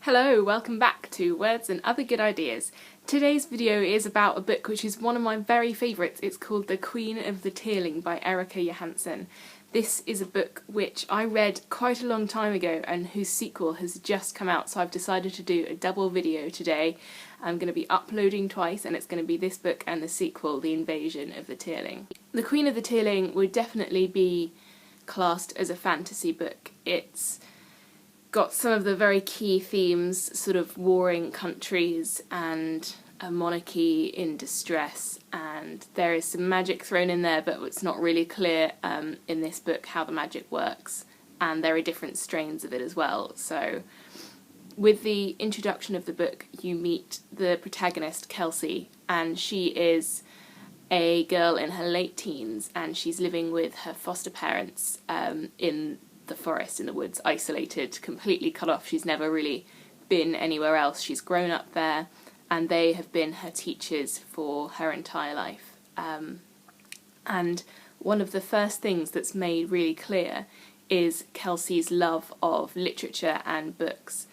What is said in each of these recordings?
Hello, welcome back to Words and Other Good Ideas. Today's video is about a book which is one of my very favourites. It's called The Queen of the Tearling by Erika Johansen. This is a book which I read quite a long time ago and whose sequel has just come out, so I've decided to do a double video today. I'm going to be uploading twice, and it's going to be this book and the sequel, The Invasion of the Tearling. The Queen of the Tearling would definitely be classed as a fantasy book. It's got some of the very key themes, sort of warring countries and a monarchy in distress, and there is some magic thrown in there, but it's not really clear in this book how the magic works, and there are different strains of it as well. So with the introduction of the book you meet the protagonist, Kelsea, and she is a girl in her late teens, and she's living with her foster parents in the forest, in the woods, isolated, completely cut off. She's never really been anywhere else. She's grown up there, and they have been her teachers for her entire life. And one of the first things that's made really clear is Kelsea's love of literature and books,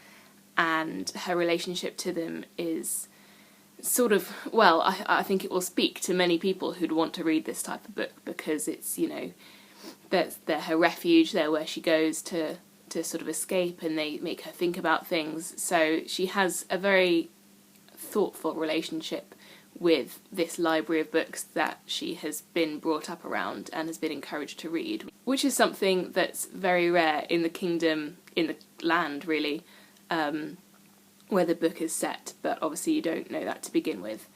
and her relationship to them is sort of, well, I think it will speak to many people who'd want to read this type of book, because it's, you know, they're her refuge, they're where she goes to sort of escape, and they make her think about things. So she has a very thoughtful relationship with this library of books that she has been brought up around and has been encouraged to read, which is something that's very rare in the kingdom, in the land really, where the book is set, but obviously you don't know that to begin with.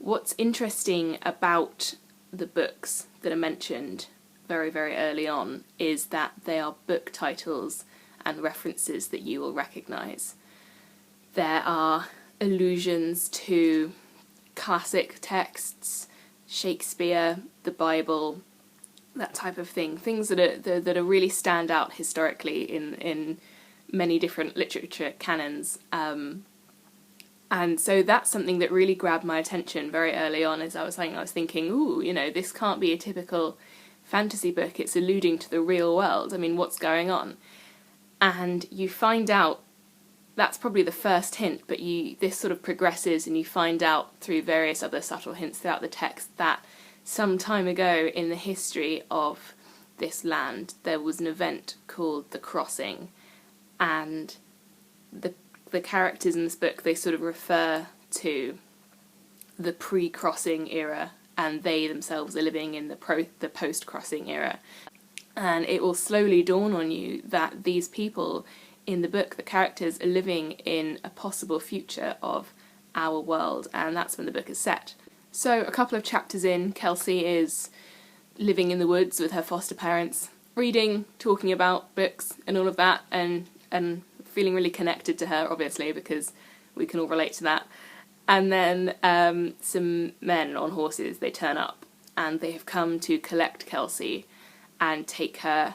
What's interesting about the books that are mentioned very, very early on is that they are book titles and references that you will recognise. There are allusions to classic texts, Shakespeare, the Bible, that type of thing, things that are really stand out historically in many different literature canons. And so that's something that really grabbed my attention very early on. As I was thinking, ooh, you know, this can't be a typical fantasy book, it's alluding to the real world. I mean, what's going on? And you find out, that's probably the first hint, but this sort of progresses, and you find out through various other subtle hints throughout the text that some time ago in the history of this land there was an event called the Crossing, and the characters in this book, they sort of refer to the pre-crossing era, and they themselves are living in the post-crossing era. And it will slowly dawn on you that these people in the book, the characters, are living in a possible future of our world, and that's when the book is set. So a couple of chapters in, Kelsea is living in the woods with her foster parents, reading, talking about books and all of that, and feeling really connected to her, obviously, because we can all relate to that. And then some men on horses, they turn up, and they have come to collect Kelsea and take her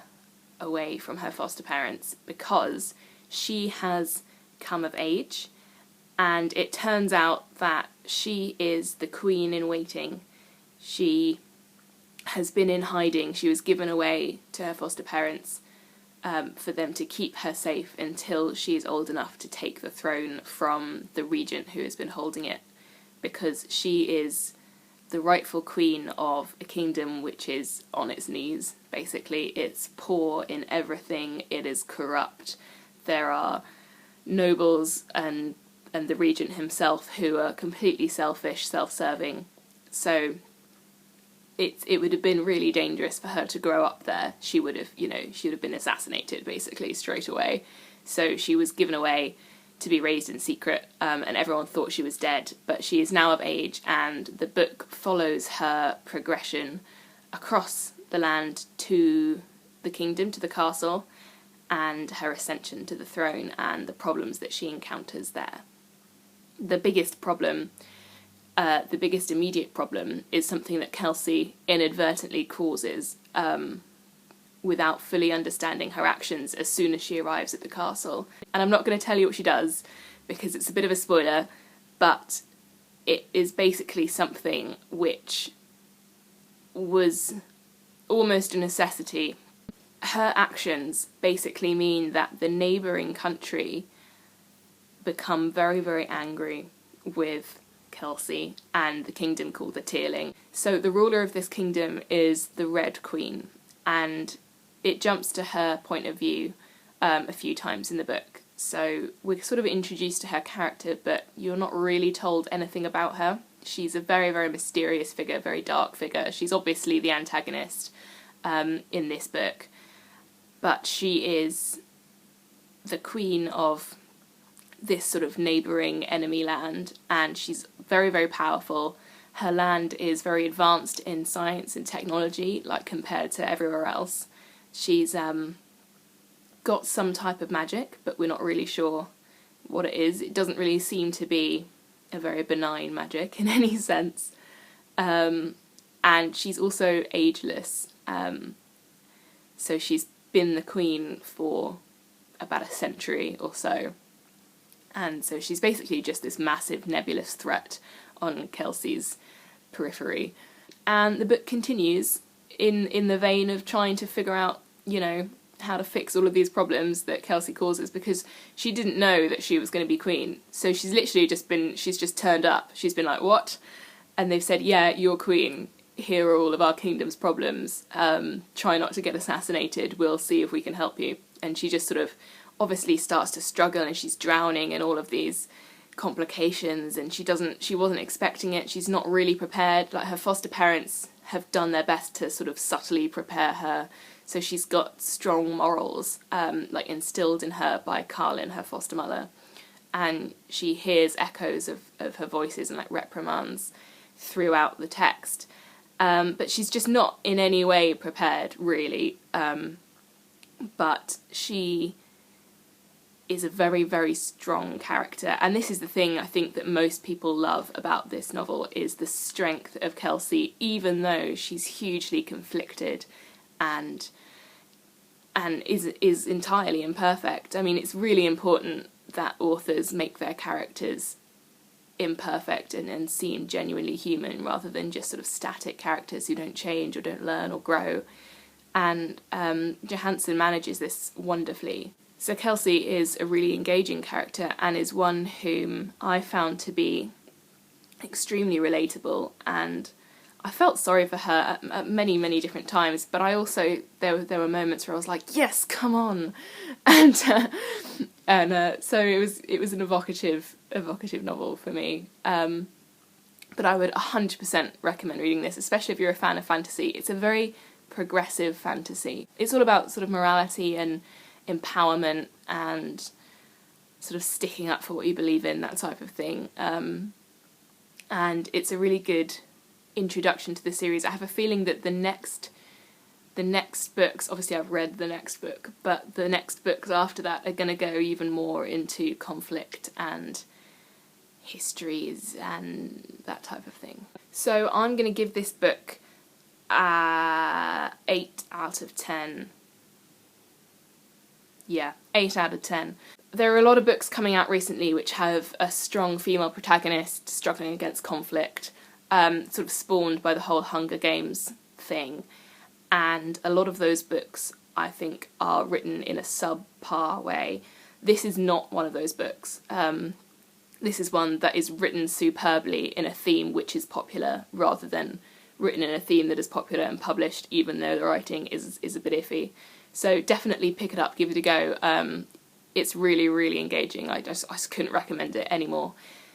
away from her foster parents because she has come of age, and it turns out that she is the queen in waiting. She has been in hiding. She was given away to her foster parents for them to keep her safe until she is old enough to take the throne from the regent who has been holding it, because she is the rightful queen of a kingdom which is on its knees, basically. It's poor in everything, it is corrupt, there are nobles and the regent himself who are completely selfish, self-serving, so it would have been really dangerous for her to grow up there. She would have, you know, she would have been assassinated basically straight away. So she was given away to be raised in secret, and everyone thought she was dead, but she is now of age, and the book follows her progression across the land to the kingdom, to the castle, and her ascension to the throne, and the problems that she encounters there. The biggest immediate problem is something that Kelsea inadvertently causes without fully understanding her actions as soon as she arrives at the castle. And I'm not going to tell you what she does because it's a bit of a spoiler, but it is basically something which was almost a necessity. Her actions basically mean that the neighbouring country become very, very angry with Kelsea and the kingdom called the Tearling. So the ruler of this kingdom is the Red Queen, and it jumps to her point of view a few times in the book. So we're sort of introduced to her character, but you're not really told anything about her. She's a very, very mysterious figure, very dark figure. She's obviously the antagonist in this book, but she is the queen of this sort of neighbouring enemy land, and she's very, very powerful. Her land is very advanced in science and technology, like compared to everywhere else. She's got some type of magic, but we're not really sure what it is. It doesn't really seem to be a very benign magic in any sense. And she's also ageless. So she's been the queen for about a century or so. And so she's basically just this massive nebulous threat on Kelsea's periphery. And the book continues in the vein of trying to figure out, you know, how to fix all of these problems that Kelsea causes, because she didn't know that she was going to be queen. So she's literally she's just turned up. She's been like, what? And they've said, yeah, you're queen. Here are all of our kingdom's problems. Try not to get assassinated. We'll see if we can help you. And she just sort of obviously starts to struggle, and she's drowning in all of these complications, and she wasn't expecting it. She's not really prepared. Like, her foster parents have done their best to sort of subtly prepare her, so she's got strong morals like instilled in her by Carlin, her foster mother, and she hears echoes of her voices and like reprimands throughout the text, but she's just not in any way prepared, really. But she is a very, very strong character, and this is the thing I think that most people love about this novel, is the strength of Kelsea, even though she's hugely conflicted and is entirely imperfect. I mean, it's really important that authors make their characters imperfect and seem genuinely human, rather than just sort of static characters who don't change or don't learn or grow. And Johansen manages this wonderfully. So Kelsea is a really engaging character, and is one whom I found to be extremely relatable, and I felt sorry for her at many, many different times, but I also, there were moments where I was like, yes, come on! And so it was an evocative novel for me. But I would 100% recommend reading this, especially if you're a fan of fantasy. It's a very progressive fantasy. It's all about sort of morality and empowerment and sort of sticking up for what you believe in, that type of thing. And it's a really good introduction to the series. I have a feeling that the next books, obviously I've read the next book, but the next books after that are going to go even more into conflict and histories and that type of thing. So I'm going to give this book 8 out of 10. Yeah, 8 out of 10. There are a lot of books coming out recently which have a strong female protagonist struggling against conflict, sort of spawned by the whole Hunger Games thing. And a lot of those books, I think, are written in a subpar way. This is not one of those books. This is one that is written superbly in a theme which is popular, rather than written in a theme that is popular and published, even though the writing is a bit iffy. So definitely pick it up, give it a go. It's really, really engaging. I just couldn't recommend it anymore.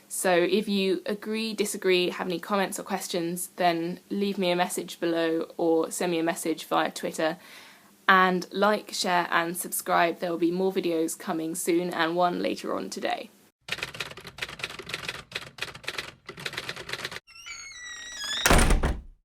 So if you agree, disagree, have any comments or questions, then leave me a message below or send me a message via Twitter. And like, share and subscribe. There will be more videos coming soon, and one later on today.